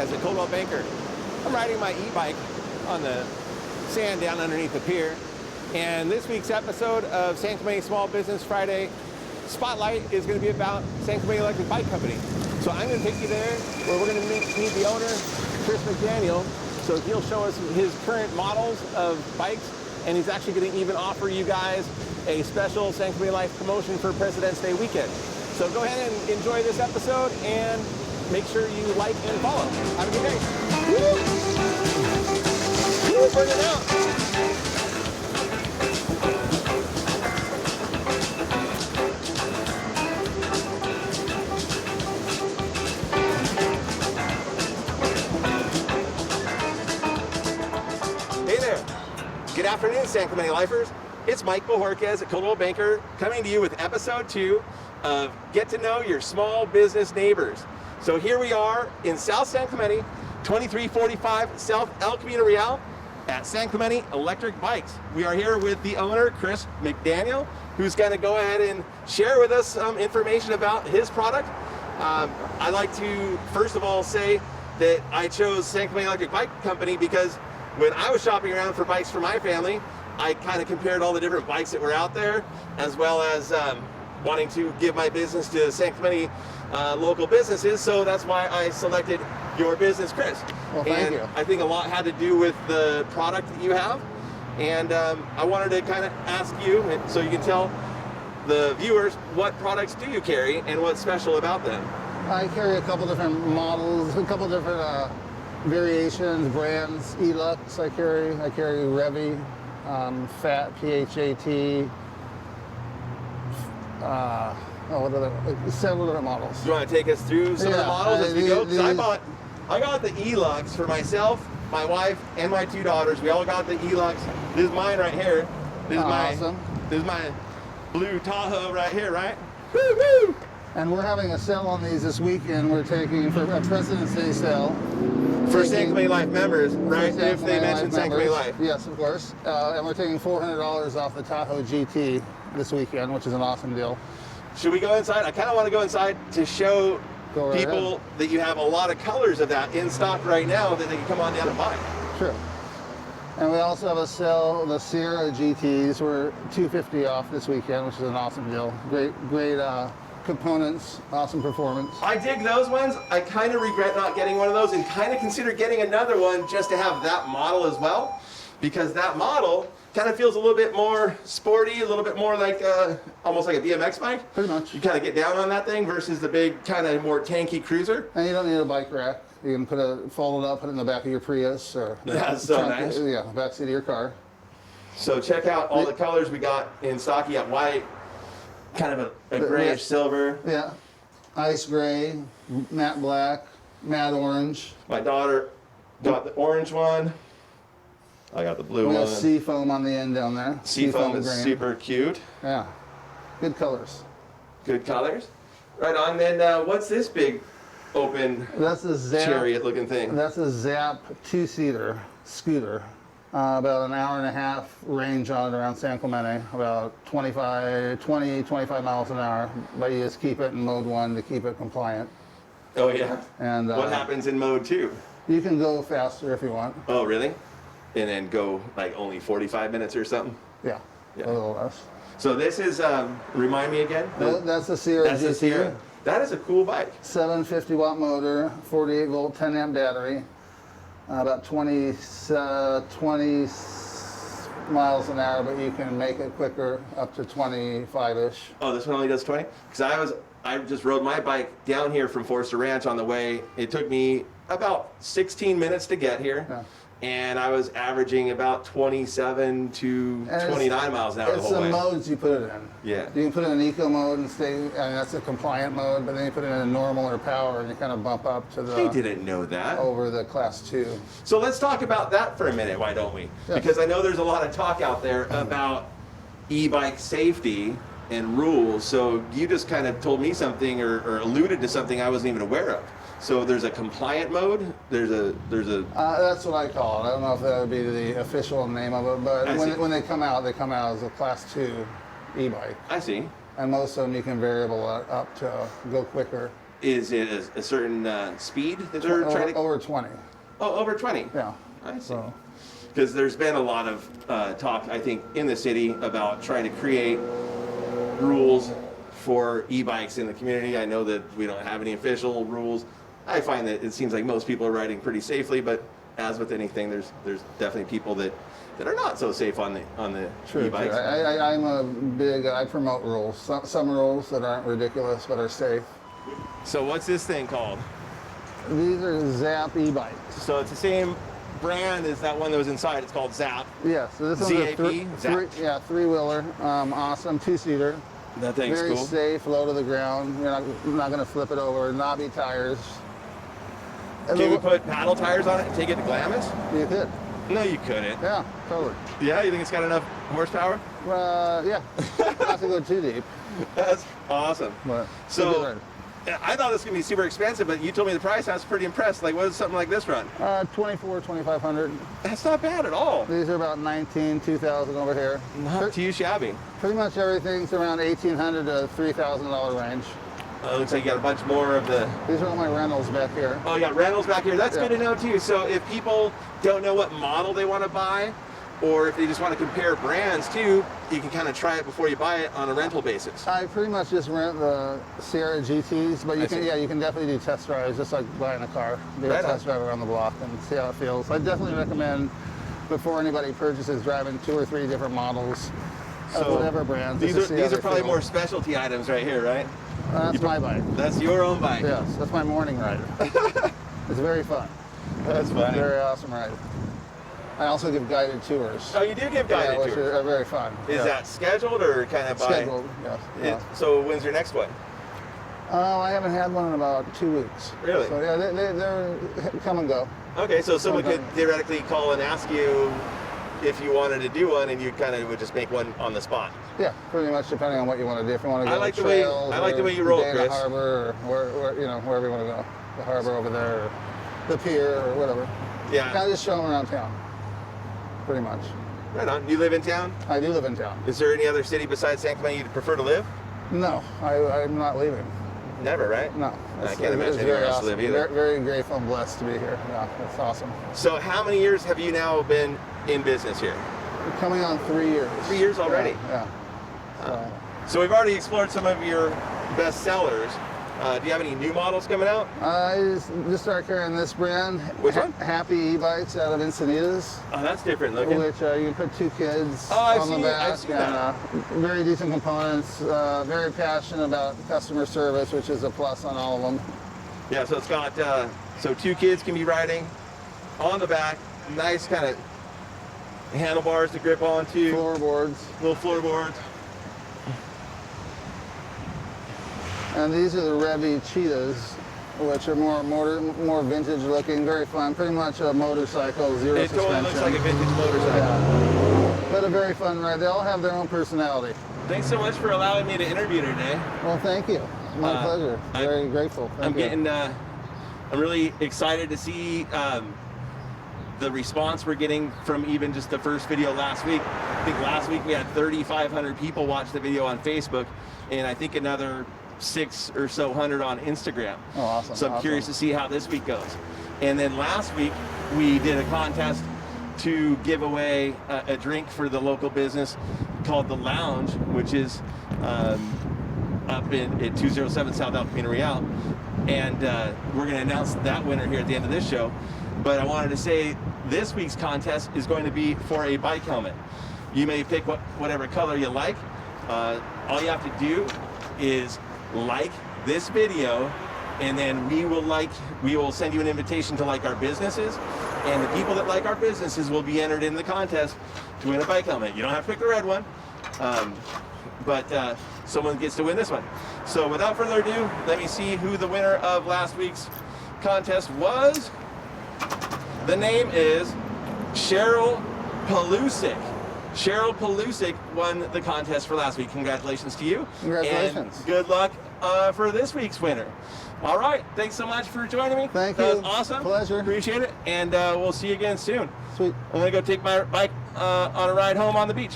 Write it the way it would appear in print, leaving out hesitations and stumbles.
Bojorquez at Coldwell Banker. I'm riding my e-bike on the sand down underneath the pier. And this week's episode of San Clemente Small Business Friday Spotlight is going to be about San Clemente Electric Bike Company. So I'm going to take you there where we're going to meet the owner, Chris McDaniel. So he'll show us his current models of bikes, and he's actually going to even offer you guys a special San Clemente Life promotion for President's Day weekend. So go ahead and enjoy this episode and make sure you like and follow. Have a good day. Woo! We're burning out. Hey there. Good afternoon, San Clemente Lifers. It's Mike Bojorquez at Coldwell Banker coming to you with episode 2 of Get to Know Your Small Business Neighbors. So here we are in South San Clemente, 2345 South El Camino Real at San Clemente Electric Bikes. We are here with the owner, Chris McDaniel, who's going to go ahead and share with us some information about his product. I'd like to first of all say that I chose San Clemente Electric Bike Company because when I was shopping around for bikes for my family, I kind of compared all the different bikes that were out there, as well as wanting to give my business to San Clemente local businesses. So that's why I selected your business, Chris. Well, thank you. I think a lot had to do with the product that you have. And I wanted to kind of ask you, so you can tell the viewers, what products do you carry and what's special about them? I carry a couple different models, a couple different variations, brands. Elux I carry Revy, Fat, PHAT, what other, several different models. Do you want to take us through some of the models as we go? 'Cause I got the Elux for myself, my wife, and my 2 daughters. We all got the Elux. This is mine right here. This is awesome. This is my blue Tahoe right here, right? Woo woo! And we're having a sale on these this weekend. We're taking for a President's Day sale. For San Clemente Life members, right? If they mention San Clemente Life. Yes, of course. And we're taking $400 off the Tahoe GT this weekend, which is an awesome deal. Should we go inside? I kind of want to go inside to show people that you have a lot of colors of that in stock right now that they can come on down and buy. Sure. And we also have a sale, the Sierra GTs. We're $250 off this weekend, which is an awesome deal. Great components, awesome performance. I dig those ones. I kind of regret not getting one of those and kind of consider getting another one just to have that model as well, because that model kind of feels a little bit more sporty, a little bit more like almost like a BMX bike. Pretty much. You kind of get down on that thing versus the big kind of more tanky cruiser. And you don't need a bike rack. You can fold it up, put it in the back of your Prius or that's so nice. Yeah, back seat of your car. So check out all the colors we got in stock. You got white, kind of a grayish silver. Yeah, ice gray, matte black, matte orange. My daughter got the orange one. I got the blue one. We have sea foam on the end down there. Sea foam is green. super cute. Yeah, good colors. Good colors. Right on. Then what's this big open That's a Zap chariot looking thing? That's a Zap 2-seater scooter. About an hour and a half range on it around San Clemente, about 25 miles an hour, but you just keep it in mode 1 to keep it compliant. Oh yeah. And what happens in mode 2? You can go faster if you want. Oh really? And then go like only 45 minutes or something? Yeah, a little less. So this is, remind me again? That's the Sierra That's GT. the Sierra. That is a cool bike. 750 watt motor, 48 volt, 10 amp battery. About 20 miles an hour, but you can make it quicker, up to 25-ish. Oh, this one only does 20? Because I just rode my bike down here from Forster Ranch on the way. It took me about 16 minutes to get here. Yeah. And I was averaging about 27 to 29 miles an hour the whole way. It's the modes you put it in. Yeah. You can put it in eco mode and stay, and that's a compliant mode, but then you put it in normal or power and you kind of bump up to the... I didn't know that. Over the class 2. So let's talk about that for a minute, why don't we? Yes. Because I know there's a lot of talk out there about e-bike safety and rules. So you just kind of told me something or alluded to something I wasn't even aware of. So there's a compliant mode. There's a. That's what I call it. I don't know if that would be the official name of it, but when they come out as a class 2 e-bike. I see. And most of them you can variable up to go quicker. is it a certain speed that they're trying to? Over 20. Oh, over 20. Yeah. I see. So, Because there's been a lot of talk, I think, in the city about trying to create rules for e-bikes in the community. I know that we don't have any official rules. I find that it seems like most people are riding pretty safely, but as with anything, there's definitely people that are not so safe on the true. e-bikes. I promote rules. Some rules that aren't ridiculous but are safe. So what's this thing called? These are Zap e-bikes. So it's the same brand as that one that was inside. It's called Zap. Yeah, so this one's a ZAP. three-wheeler, awesome, two-seater. That thing's Very cool. safe, low to the ground. You're not going to flip it over. Knobby tires. Can we put paddle tires on it and take it to Glamis? You could. No, you couldn't. Yeah, totally. Yeah, you think it's got enough horsepower? Yeah, not to go too deep. That's awesome. But So, I thought this was going to be super expensive, but you told me the price. I was pretty impressed. Like, what does something like this run? 2,500. That's not bad at all. These are about 2,000 over here. Not too shabby. Pretty much everything's around $1,800 to $3,000 range. Looks like you got a bunch more of the... These are all my rentals back here. Oh, you got rentals back here. That's Yeah. good to know, too. So if people don't know what model they want to buy, or if they just want to compare brands, too, you can kind of try it before you buy it on a rental basis. I pretty much just rent the Sierra GTs, but I see. you can definitely do test drives, just like buying a car. Do Right a on. test drive around the block and see how it feels. I definitely recommend, before anybody purchases, driving 2 or 3 different models of whatever brands. These just to see how are they probably feel. more specialty items right here, right? That's my bike. That's your own bike. Yes, that's my morning ride. It's very fun. That's funny. Very awesome ride. I also give guided tours. Oh, you do give guided which tours. are very fun. Is that scheduled or kind of by? scheduled? Yes. Yeah. So when's your next one? I haven't had one in about 2 weeks. Really? So yeah, they're come and go. Okay, so someone could Okay. theoretically call and ask you if you wanted to do one, and you kind of would just make one on the spot. Yeah, pretty much depending on what you want to do. If you want to I go like the trails, way you roll, Dana Chris. Harbor, or wherever you want to go, the harbor over there, or the pier, or whatever. Yeah. Kind of just show them around town. Pretty much. Right on. You live in town? I do live in town. Is there any other city besides San Clemente you'd prefer to live? No, I'm not leaving. Never, right? No. I can't imagine it's anywhere very else awesome. to live either. Very, very grateful and blessed to be here. Yeah, it's awesome. So how many years have you now been in business here? We're coming on 3 years. 3 years already? Yeah. So we've already explored some of your best sellers. Do you have any new models coming out? I just started carrying this brand. Which one? Happy e-bikes out of Encinitas, Oh, that's different looking. which you can put 2 kids Oh, on the back. I've seen that. Very decent components. Very passionate about customer service, which is a plus on all of them. Yeah, so it's got, so 2 kids can be riding on the back. Nice kind of handlebars to grip onto. Floorboards. Little floorboards. And these are the Revy Cheetahs, which are more vintage looking, very fun. Pretty much a motorcycle, zero It suspension. totally looks like a vintage motorcycle. Yeah. But a very fun ride. They all have their own personality. Thanks so much for allowing me to interview today. Well, thank you. My pleasure. Very grateful. Thank you. I'm really excited to see the response we're getting from even just the first video last week. I think last week we had 3,500 people watch the video on Facebook, and I think another 600 or so on Instagram. Oh, awesome. So I'm awesome. curious to see how this week goes. And then last week we did a contest to give away a drink for the local business called The Lounge, which is up in 207 South El Camino Real. And we're going to announce that winner here at the end of this show. But I wanted to say this week's contest is going to be for a bike helmet. You may pick whatever color you like. All you have to do is like this video, and then we will send you an invitation to like our businesses, and the people that like our businesses will be entered in the contest to win a bike helmet. You don't have to pick the red one, but someone gets to win this one. So without further ado, let me see who the winner of last week's contest was. The name is Cheryl Palusic. Cheryl Palusic won the contest for last week. Congratulations to you. Congratulations. And good luck for this week's winner. All right. Thanks so much for joining me. Thank you. That was awesome. Pleasure. Appreciate it. And we'll see you again soon. Sweet. I'm going to go take my bike on a ride home on the beach.